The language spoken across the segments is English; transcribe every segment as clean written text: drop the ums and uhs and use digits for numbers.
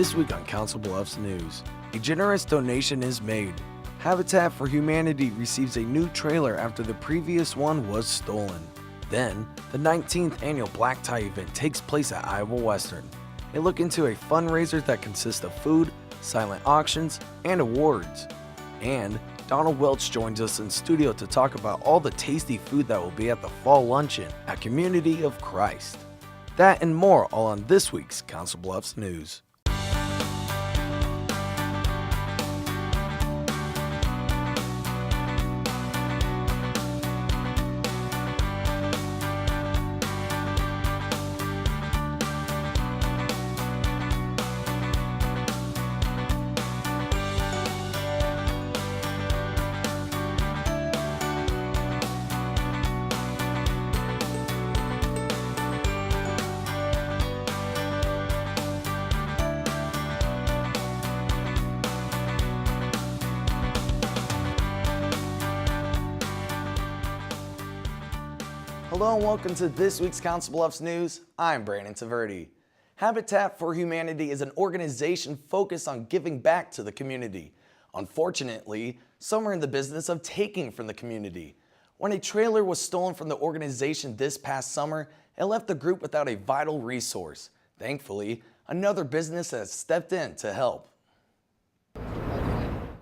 This week on Council Bluffs News, a generous donation is made. Habitat for Humanity receives a new trailer after the previous one was stolen. Then, the 19th annual Black Tie event takes place at Iowa Western. A look into a fundraiser that consists of food, silent auctions, and awards. And Donald Welch joins us in studio to talk about all the tasty food that will be at the fall luncheon at Community of Christ. That and more all on this week's Council Bluffs News. Hello and welcome to this week's Council Bluffs News. I'm Brandon Tvrdy. Habitat for Humanity is an organization focused on giving back to the community. Unfortunately, some are in the business of taking from the community. When a trailer was stolen from the organization this past summer, it left the group without a vital resource. Thankfully, another business has stepped in to help.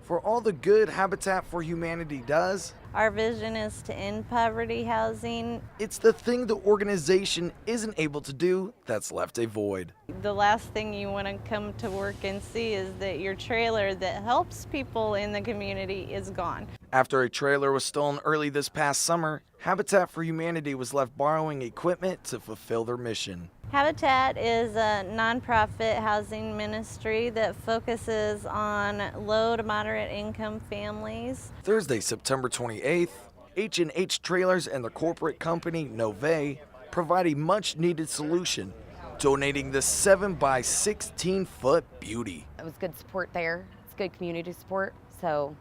For all the good Habitat for Humanity does, our vision is to end poverty housing. It's the thing the organization isn't able to do that's left a void. The last thing you want to come to work and see is that your trailer that helps people in the community is gone. After a trailer was stolen early this past summer, Habitat for Humanity was left borrowing equipment to fulfill their mission. Habitat is a nonprofit housing ministry that focuses on low to moderate income families. Thursday, September 28th, H&H Trailers and their corporate company, Nove, provide a much-needed solution, donating this 7-by-16-foot beauty. It was good support there. It's good community support, so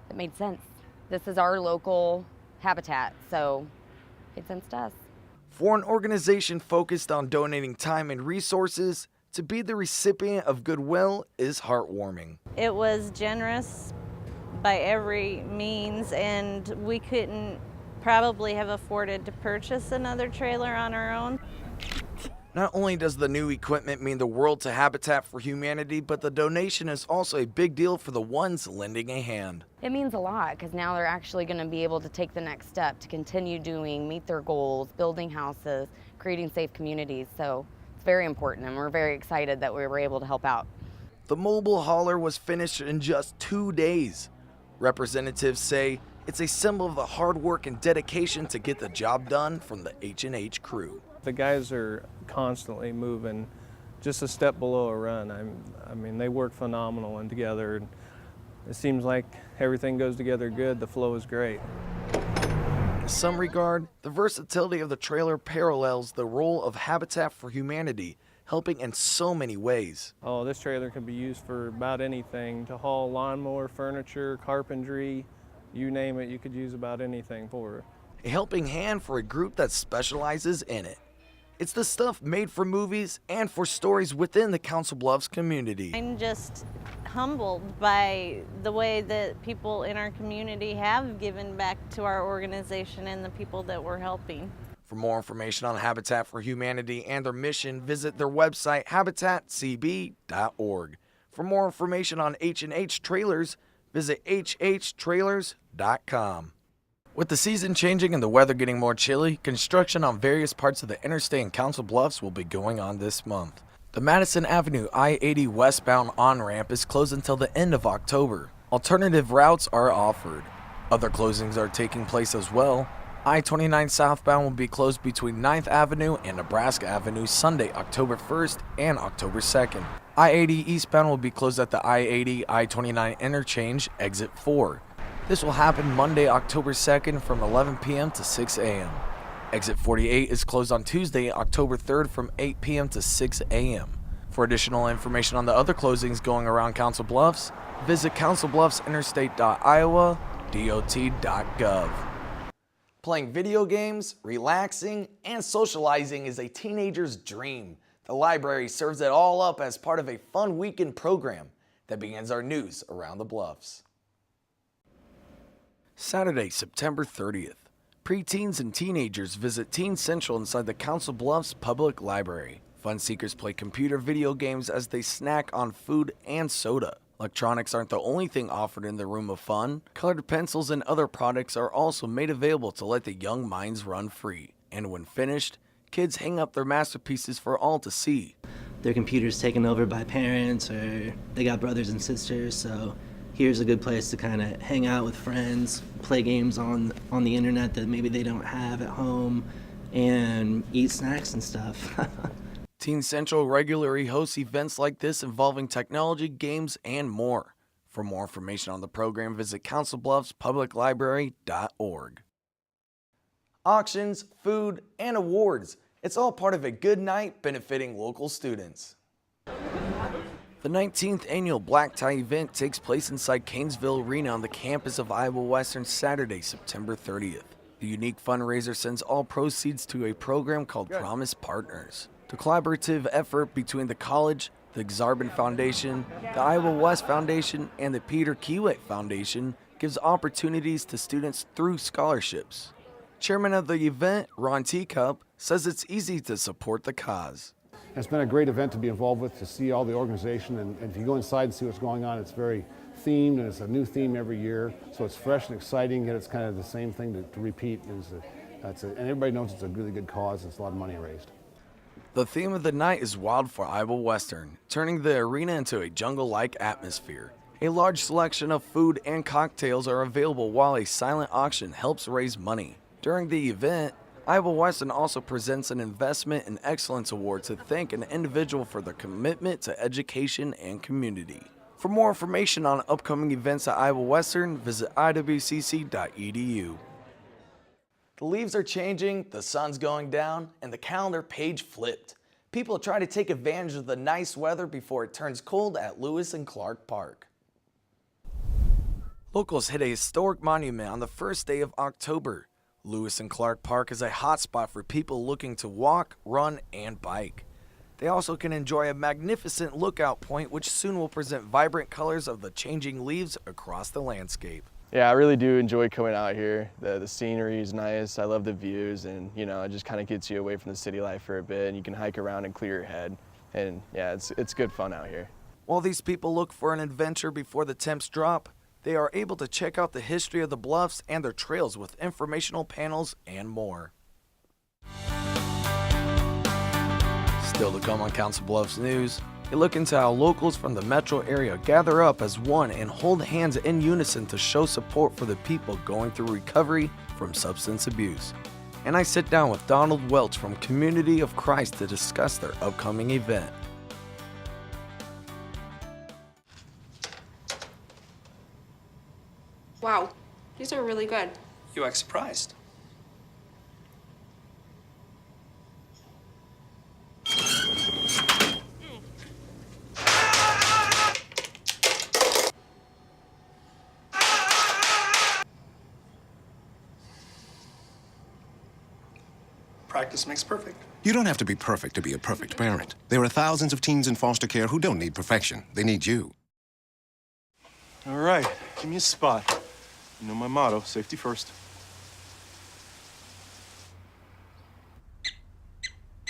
it made sense. This is our local habitat, so it made sense to us. For an organization focused on donating time and resources, to be the recipient of goodwill is heartwarming. It was generous by every means, and we couldn't probably have afforded to purchase another trailer on our own. Not only does the new equipment mean the world to Habitat for Humanity, but the donation is also a big deal for the ones lending a hand. It means a lot because now they're actually going to be able to take the next step to continue meet their goals, building houses, creating safe communities. So it's very important, and we're very excited that we were able to help out. The mobile hauler was finished in just 2 days. Representatives say it's a symbol of the hard work and dedication to get the job done from the H&H crew. The guys are constantly moving just a step below a run. I mean, they work phenomenal and together. It seems like everything goes together good. The flow is great. In some regard, the versatility of the trailer parallels the role of Habitat for Humanity, helping in so many ways. Oh, this trailer can be used for about anything, to haul lawnmower, furniture, carpentry, you name it, you could use about anything for it. A helping hand for a group that specializes in it. It's the stuff made for movies and for stories within the Council Bluffs community. I'm just humbled by the way that people in our community have given back to our organization and the people that we're helping. For more information on Habitat for Humanity and their mission, visit their website, habitatcb.org. For more information on H&H Trailers, visit hhtrailers.com. With the season changing and the weather getting more chilly, construction on various parts of the interstate in Council Bluffs will be going on this month. The Madison Avenue I-80 westbound on-ramp is closed until the end of October. Alternative routes are offered. Other closings are taking place as well. I-29 southbound will be closed between 9th Avenue and Nebraska Avenue Sunday, October 1st and October 2nd. I-80 eastbound will be closed at the I-80 I-29 interchange, exit 4. This will happen Monday, October 2nd from 11 p.m. to 6 a.m. Exit 48 is closed on Tuesday, October 3rd from 8 p.m. to 6 a.m. For additional information on the other closings going around Council Bluffs, visit councilbluffsinterstate.iowa.dot.gov. Playing video games, relaxing, and socializing is a teenager's dream. The library serves it all up as part of a fun weekend program that begins our news around the Bluffs. Saturday, September 30th. Preteens and teenagers visit Teen Central inside the Council Bluffs Public Library. Fun seekers play computer video games as they snack on food and soda. Electronics aren't the only thing offered in the Room of Fun. Colored pencils and other products are also made available to let the young minds run free. And when finished, kids hang up their masterpieces for all to see. Their computer's taken over by parents, or they got brothers and sisters, so here's a good place to kind of hang out with friends, play games on the internet that maybe they don't have at home, and eat snacks and stuff. Teen Central regularly hosts events like this involving technology, games, and more. For more information on the program, visit councilbluffspubliclibrary.org. Auctions, food, and awards. It's all part of a good night benefiting local students. The 19th annual Black Tie event takes place inside Canesville Arena on the campus of Iowa Western Saturday, September 30th. The unique fundraiser sends all proceeds to a program called Promise Partners. The collaborative effort between the college, the Xarban Foundation, the Iowa West Foundation, and the Peter Kiewit Foundation gives opportunities to students through scholarships. Chairman of the event, Ron Teacup, says it's easy to support the cause. It's been a great event to be involved with, to see all the organization, and if you go inside and see what's going on, it's very themed, and it's a new theme every year, so it's fresh and exciting, and it's kind of the same thing to repeat. And everybody knows it's a really good cause. It's a lot of money raised. The theme of the night is Wild for Iowa Western, turning the arena into a jungle-like atmosphere. A large selection of food and cocktails are available while a silent auction helps raise money. During the event, Iowa Western also presents an Investment in Excellence Award to thank an individual for their commitment to education and community. For more information on upcoming events at Iowa Western, visit iwcc.edu. The leaves are changing, the sun's going down, and the calendar page flipped. People try to take advantage of the nice weather before it turns cold at Lewis and Clark Park. Locals hit a historic monument on the first day of October. Lewis and Clark Park is a hotspot for people looking to walk, run, and bike. They also can enjoy a magnificent lookout point which soon will present vibrant colors of the changing leaves across the landscape. Yeah, I really do enjoy coming out here. The scenery is nice. I love the views, and it just kind of gets you away from the city life for a bit, and you can hike around and clear your head. And yeah, it's good fun out here. While these people look for an adventure before the temps drop, they are able to check out the history of the Bluffs and their trails with informational panels and more. Still to come on Council Bluffs News, a look into how locals from the metro area gather up as one and hold hands in unison to show support for the people going through recovery from substance abuse. And I sit down with Donald Welch from Community of Christ to discuss their upcoming event. Wow, these are really good. You act surprised. Practice makes perfect. You don't have to be perfect to be a perfect parent. There are thousands of teens in foster care who don't need perfection. They need you. All right, give me a spot. You know my motto, safety first.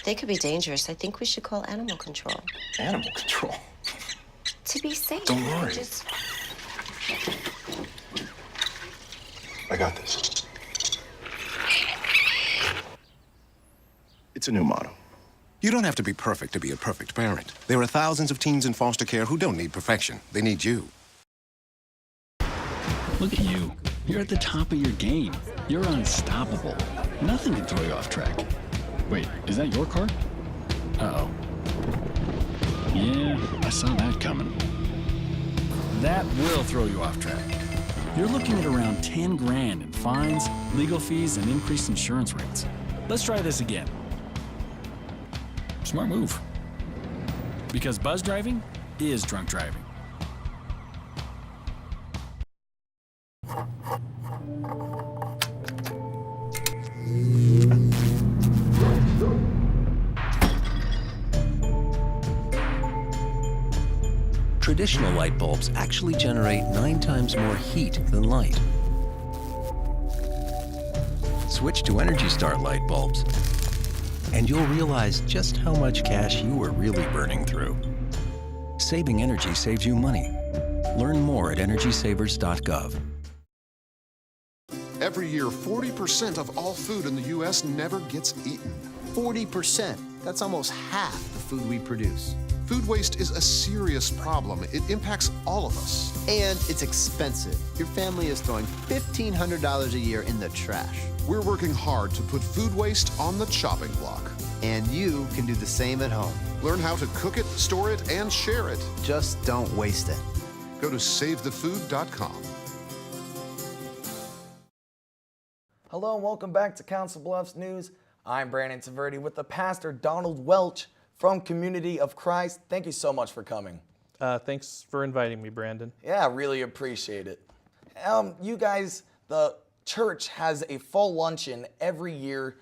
They could be dangerous. I think we should call animal control. Animal control? To be safe. Don't worry. Just... I got this. It's a new motto. You don't have to be perfect to be a perfect parent. There are thousands of teens in foster care who don't need perfection. They need you. Look at you. You're at the top of your game. You're unstoppable. Nothing can throw you off track. Wait, is that your car? Uh-oh. Yeah, I saw that coming. That will throw you off track. You're looking at around 10 grand in fines, legal fees, and increased insurance rates. Let's try this again. Smart move. Because buzz driving is drunk driving. Traditional light bulbs actually generate 9 times more heat than light. Switch to Energy Star light bulbs, and you'll realize just how much cash you were really burning through. Saving energy saves you money. Learn more at EnergySavers.gov. Every year, 40% of all food in the U.S. never gets eaten. 40%. That's almost half the food we produce. Food waste is a serious problem. It impacts all of us. And it's expensive. Your family is throwing $1,500 a year in the trash. We're working hard to put food waste on the chopping block. And you can do the same at home. Learn how to cook it, store it, and share it. Just don't waste it. Go to SaveTheFood.com. Hello and welcome back to Council Bluffs News. I'm Brandon Tvrdy with the pastor Donald Welch from Community of Christ. Thank you so much for coming. Thanks for inviting me, Brandon. Yeah, I really appreciate it. You guys, the church has a fall luncheon every year,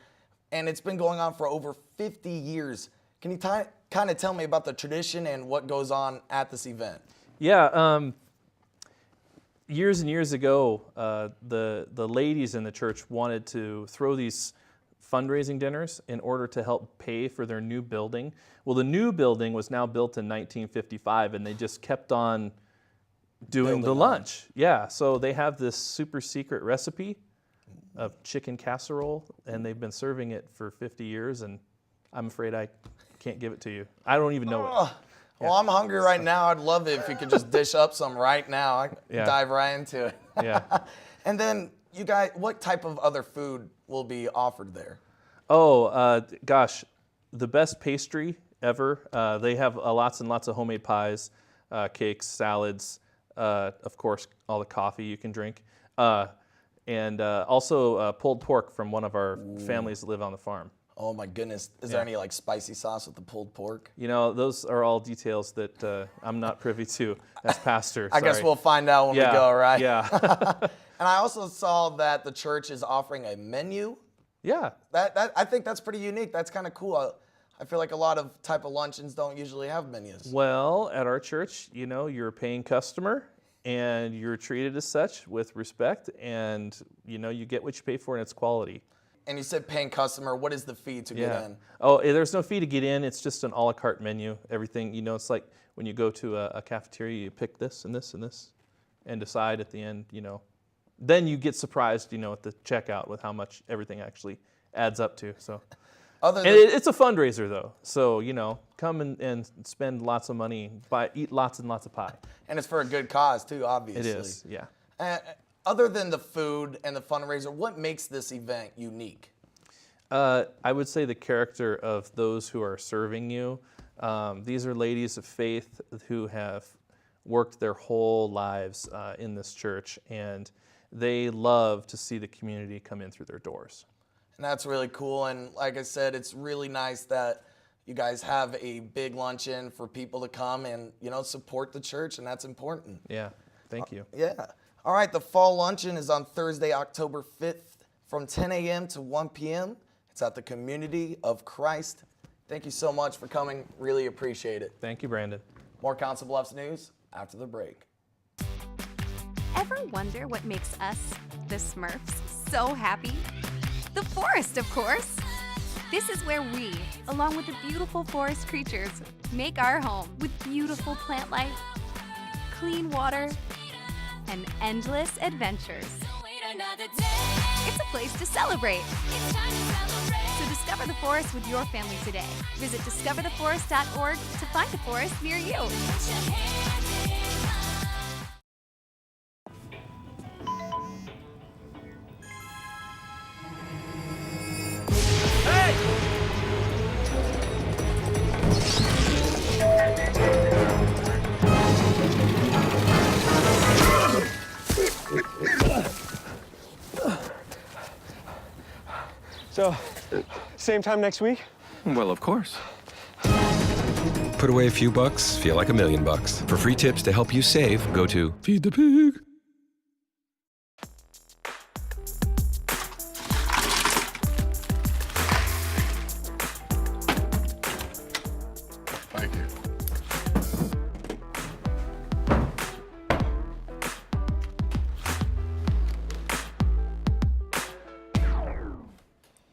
and it's been going on for over 50 years. Can you kind of tell me about the tradition and what goes on at this event? Yeah, years and years ago, the ladies in the church wanted to throw these fundraising dinners in order to help pay for their new building. Well, the new building was now built in 1955, and they just kept on doing the lunch. Yeah, so they have this super secret recipe of chicken casserole, and they've been serving it for 50 years, and I'm afraid I can't give it to you. I don't even know it. Well, I'm hungry right now. I'd love it if you could just dish up some right now. I dive right into it. Yeah. And then you guys, what type of other food will be offered there? Oh, gosh, the best pastry ever. They have lots and lots of homemade pies, cakes, salads, of course, all the coffee you can drink, and also pulled pork from one of our families that live on the farm. Oh my goodness. Is there any like spicy sauce with the pulled pork? You know, those are all details that I'm not privy to as pastor. I guess we'll find out when we go, right? Yeah. And I also saw that the church is offering a menu. Yeah. I think that's pretty unique. That's kind of cool. I feel like a lot of type of luncheons don't usually have menus. Well, at our church, you know, you're a paying customer and you're treated as such with respect, and you know, you get what you pay for and it's quality. And you said paying customer. What is the fee to get in? Oh, there's no fee to get in. It's just an a la carte menu. Everything, you know, it's like when you go to a cafeteria, you pick this and this and this and decide at the end, you know. Then you get surprised, you know, at the checkout with how much everything actually adds up to. So, it's a fundraiser though. So, you know, come and spend lots of money, eat lots and lots of pie. And it's for a good cause too, obviously. It is, yeah. Other than the food and the fundraiser, what makes this event unique? I would say the character of those who are serving you. These are ladies of faith who have worked their whole lives in this church, and they love to see the community come in through their doors. And that's really cool. And like I said, it's really nice that you guys have a big luncheon for people to come and, you know, support the church, and that's important. Yeah, thank you. Yeah. All right, the fall luncheon is on Thursday, October 5th from 10 a.m. to 1 p.m. It's at the Community of Christ. Thank you so much for coming. Really appreciate it. Thank you, Brandon. More Council Bluffs news after the break. Ever wonder what makes us, the Smurfs, so happy? The forest, of course. This is where we, along with the beautiful forest creatures, make our home with beautiful plant life, clean water, and endless adventures. It's a place to celebrate. So discover the forest with your family today. Visit discovertheforest.org to find a forest near you. So, same time next week? Well, of course. Put away a few bucks, feel like $1 million. For free tips to help you save, go to Feed the Pig. Thank you.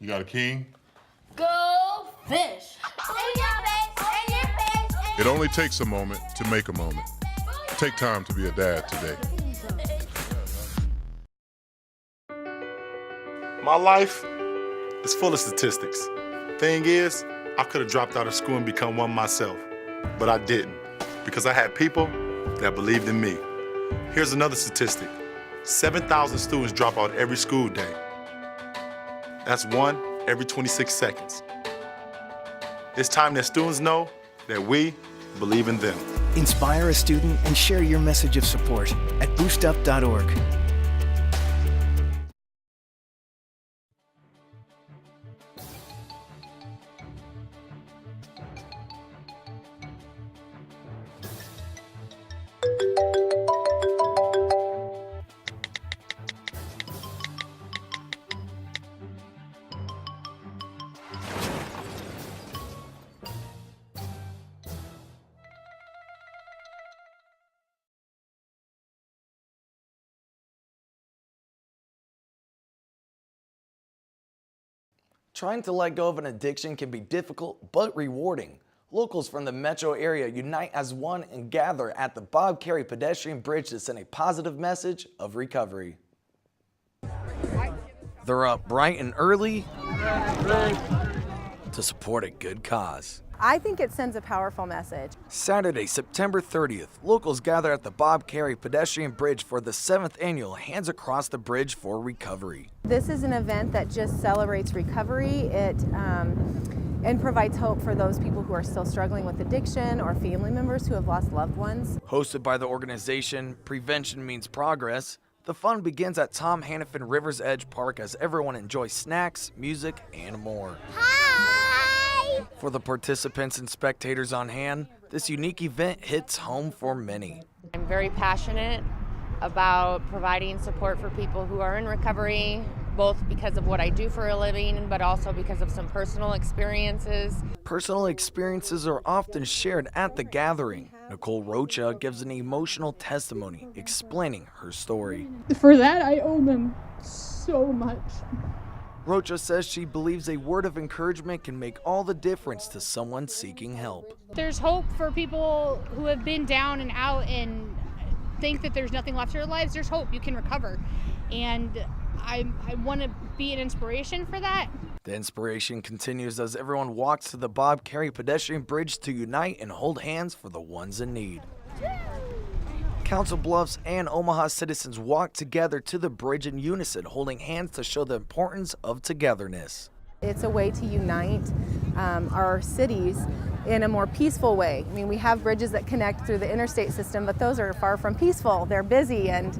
You got a king? Go fish! In your face, in your face, in It only takes a moment to make a moment. Take time to be a dad today. My life is full of statistics. Thing is, I could have dropped out of school and become one myself, but I didn't because I had people that believed in me. Here's another statistic. 7,000 students drop out every school day. That's one every 26 seconds. It's time that students know that we believe in them. Inspire a student and share your message of support at boostup.org. Trying to let go of an addiction can be difficult but rewarding. Locals from the metro area unite as one and gather at the Bob Carey pedestrian bridge to send a positive message of recovery. They're up bright and early to support a good cause. I think it sends a powerful message. Saturday, September 30th, locals gather at the Bob Carey pedestrian bridge for the 7th annual Hands Across the Bridge for Recovery. This is an event that just celebrates recovery. And provides hope for those people who are still struggling with addiction or family members who have lost loved ones. Hosted by the organization Prevention Means Progress, the fun begins at Tom Hannafin River's Edge Park as everyone enjoys snacks, music, and more. Hi! For the participants and spectators on hand, this unique event hits home for many. I'm very passionate about providing support for people who are in recovery, both because of what I do for a living, but also because of some personal experiences. Personal experiences are often shared at the gathering. Nicole Rocha gives an emotional testimony explaining her story. For that, I owe them so much. Rocha says she believes a word of encouragement can make all the difference to someone seeking help. There's hope for people who have been down and out and think that there's nothing left in their lives. There's hope. You can recover. And I want to be an inspiration for that. The inspiration continues as everyone walks to the Bob Carey pedestrian bridge to unite and hold hands for the ones in need. Council Bluffs and Omaha citizens walk together to the bridge in unison, holding hands to show the importance of togetherness. It's a way to unite our cities in a more peaceful way. I mean, we have bridges that connect through the interstate system, but those are far from peaceful. They're busy and,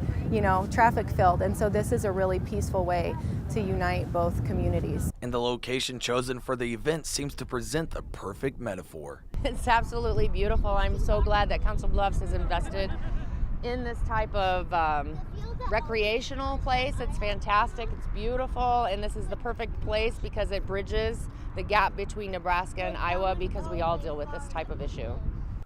traffic filled. And so this is a really peaceful way to unite both communities. And the location chosen for the event seems to present the perfect metaphor. It's absolutely beautiful. I'm so glad that Council Bluffs has invested in this type of recreational place. It's fantastic, it's beautiful, and this is the perfect place because it bridges the gap between Nebraska and Iowa because we all deal with this type of issue.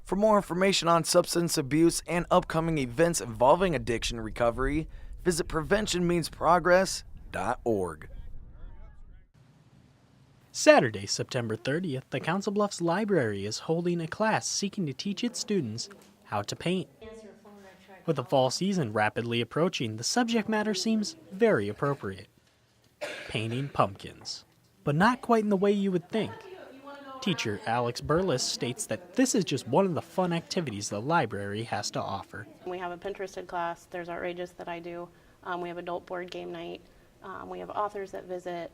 For more information on substance abuse and upcoming events involving addiction recovery, visit preventionmeansprogress.org. Saturday, September 30th, the Council Bluffs Library is holding a class seeking to teach its students how to paint. With the fall season rapidly approaching, the subject matter seems very appropriate. Painting pumpkins. But not quite in the way you would think. Teacher Alex Burles states that this is just one of the fun activities the library has to offer. We have a Pinterested class, there's Outrageous that I do, we have adult board game night, we have authors that visit,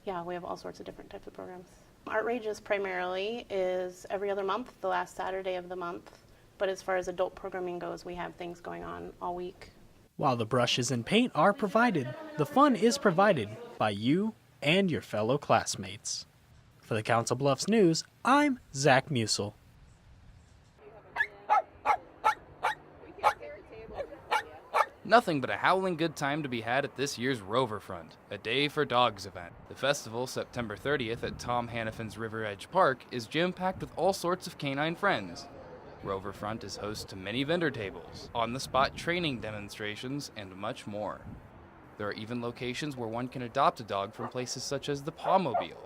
we have all sorts of different types of programs. Outrageous primarily is every other month, the last Saturday of the month. But as far as adult programming goes, we have things going on all week. While the brushes and paint are provided, the fun is provided by you and your fellow classmates. For the Council Bluffs News, I'm Zach Musil. Nothing but a howling good time to be had at this year's Roverfront, a Day for Dogs event. The festival, September 30th at Tom Hannafin's River Edge Park, is jam-packed with all sorts of canine friends. Roverfront is host to many vendor tables, on-the-spot training demonstrations, and much more. There are even locations where one can adopt a dog from places such as the Pawmobile.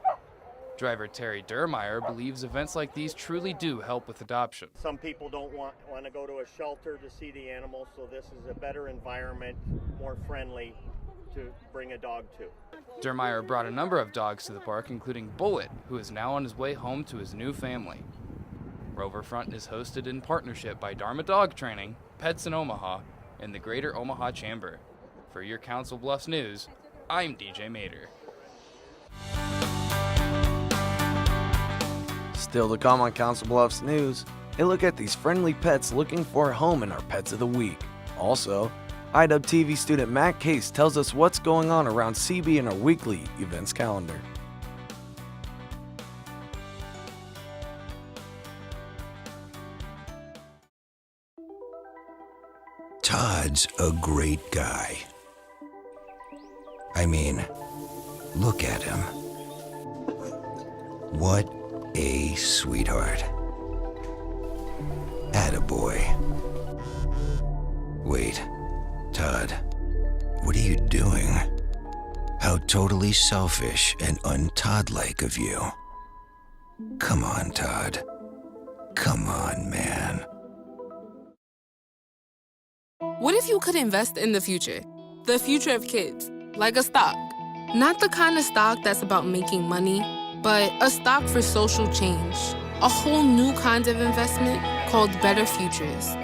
Driver Terry Dermeyer believes events like these truly do help with adoption. Some people don't want to go to a shelter to see the animals, so this is a better environment, more friendly to bring a dog to. Dermeyer brought a number of dogs to the park, including Bullet, who is now on his way home to his new family. Roverfront is hosted in partnership by Dharma Dog Training, Pets in Omaha, and the Greater Omaha Chamber. For your Council Bluffs News, I'm DJ Mater. Still to come on Council Bluffs News, a look at these friendly pets looking for a home in our Pets of the Week. Also, IW TV student Matt Case tells us what's going on around CB in our weekly events calendar. Todd's a great guy. I mean, look at him. What a sweetheart. Attaboy. Wait, Todd, what are you doing? How totally selfish and un-Todd-like of you. Come on, Todd. Come on, man. What if you could invest in the future of kids, like a stock? Not the kind of stock that's about making money, but a stock for social change. A whole new kind of investment called Better Futures.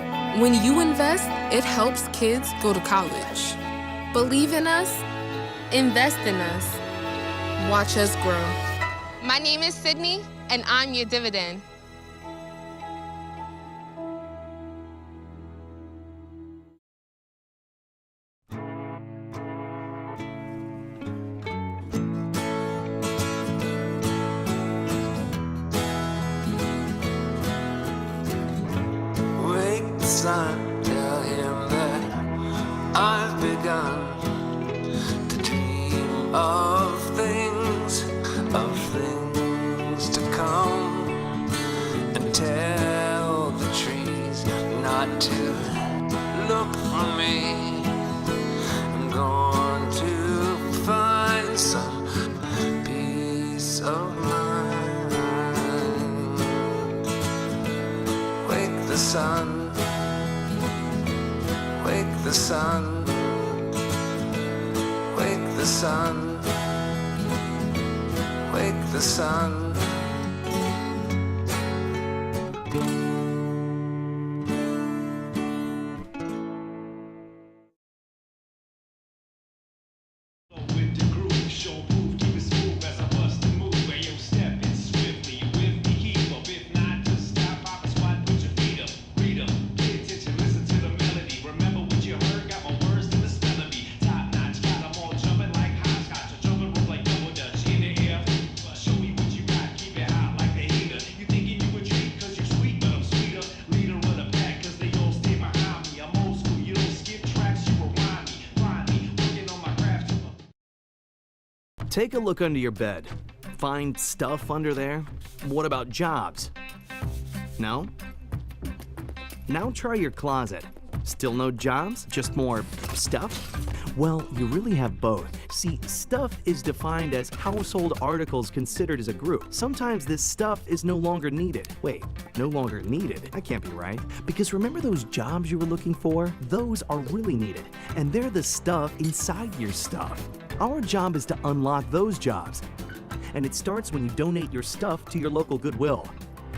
When you invest, it helps kids go to college. Believe in us, invest in us, watch us grow. My name is Sydney, and I'm your dividend. Son, tell him that I've begun to dream of things to come, and tell the trees not to look for me. I'm going to find some peace of mind. Wake the sun. Wake the sun, wake the sun, wake the sun. Take a look under your bed. Find stuff under there? What about jobs? No? Now try your closet. Still no jobs? Just more stuff? Well, you really have both. See, stuff is defined as household articles considered as a group. Sometimes this stuff is no longer needed. Wait, no longer needed? That can't be right. Because remember those jobs you were looking for? Those are really needed, and they're the stuff inside your stuff. Our job is to unlock those jobs, and it starts when you donate your stuff to your local Goodwill.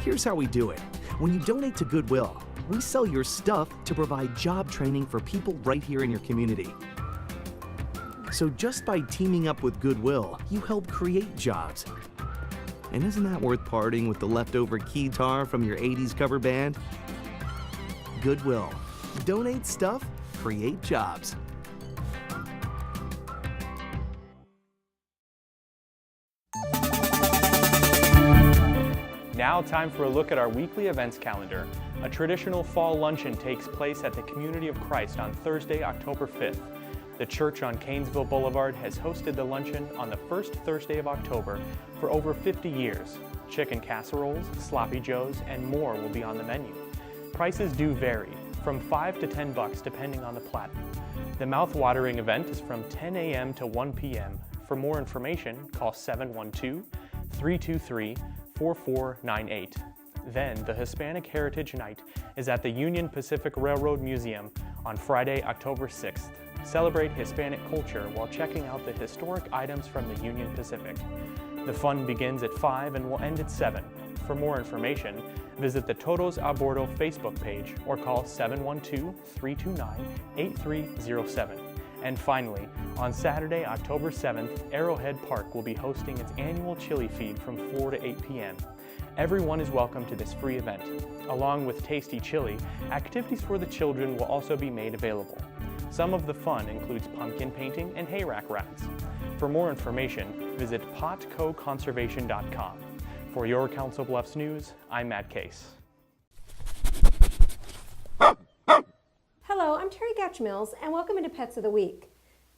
Here's how we do it. When you donate to Goodwill, we sell your stuff to provide job training for people right here in your community. So just by teaming up with Goodwill, you help create jobs. And isn't that worth parting with the leftover keytar from your 80s cover band? Goodwill. Donate stuff, create jobs. Now time for a look at our weekly events calendar. A traditional fall luncheon takes place at the Community of Christ on Thursday, October 5th. The church on Canesville Boulevard has hosted the luncheon on the first Thursday of October for over 50 years. Chicken casseroles, sloppy joes, and more will be on the menu. Prices do vary, from $5 to $10 depending on the platter. The mouth-watering event is from 10 a.m. to 1 p.m. For more information, call 712-323-4498. Then, the Hispanic Heritage Night is at the Union Pacific Railroad Museum on Friday, October 6th. Celebrate Hispanic culture while checking out the historic items from the Union Pacific. The fun begins at 5 and will end at 7. For more information, visit the Todos a Bordo Facebook page or call 712-329-8307. And finally, on Saturday, October 7th, Arrowhead Park will be hosting its annual chili feed from 4 to 8 p.m. Everyone is welcome to this free event. Along with tasty chili, activities for the children will also be made available. Some of the fun includes pumpkin painting and hayrack rides. For more information, visit potcoconservation.com. For your Council Bluffs news, I'm Matt Case. Hello, I'm Terry Gatch Mills, and welcome into Pets of the Week.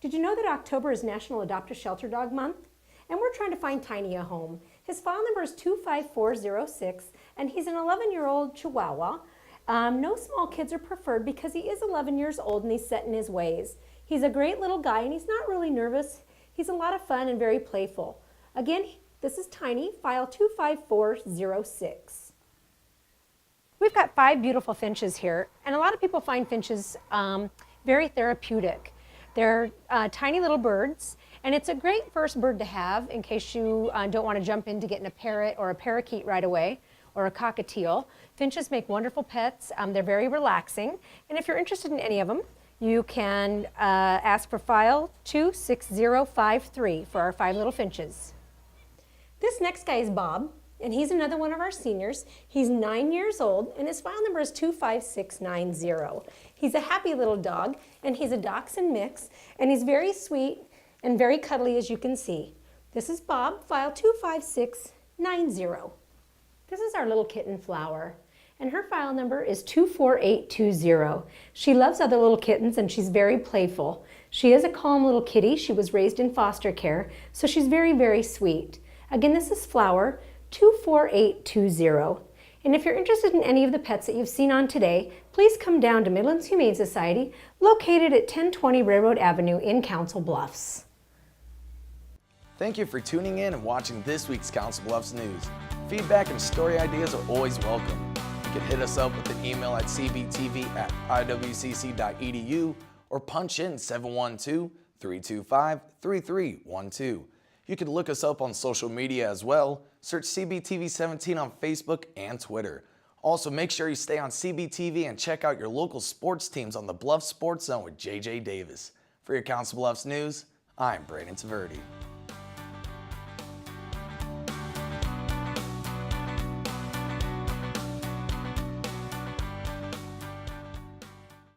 Did you know that October is National Adopt a Shelter Dog Month? And we're trying to find Tiny a home. His file number is 25406, and he's an 11-year-old Chihuahua. No small kids are preferred because he is 11 years old and he's set in his ways. He's a great little guy and he's not really nervous. He's a lot of fun and very playful. Again, this is Tiny, file 25406. We've got 5 beautiful finches here, and a lot of people find finches very therapeutic. They're tiny little birds, and it's a great first bird to have in case you don't want to jump into getting a parrot or a parakeet right away, or a cockatiel. Finches make wonderful pets. They're very relaxing, and if you're interested in any of them, you can ask for file 26053 for our 5 little finches. This next guy is Bob, and he's another one of our seniors. He's 9 years old, and his file number is 25690. He's a happy little dog, and he's a dachshund mix, and he's very sweet and very cuddly, as you can see. This is Bob, file 25690. This is our little kitten Flower, and her file number is 24820. She loves other little kittens, and she's very playful. She is a calm little kitty. She was raised in foster care, so she's very, very sweet. Again, this is Flower, 24820. And if you're interested in any of the pets that you've seen on today, please come down to Midlands Humane Society, located at 1020 Railroad Avenue in Council Bluffs. Thank you for tuning in and watching this week's Council Bluffs News. Feedback and story ideas are always welcome. You can hit us up with an email at cbtv@iwcc.edu or punch in 712-325-3312. You can look us up on social media as well. Search CBTV17 on Facebook and Twitter. Also, make sure you stay on CBTV and check out your local sports teams on the Bluffs Sports Zone with JJ Davis. For your Council Bluffs News, I'm Brandon Tvrdy.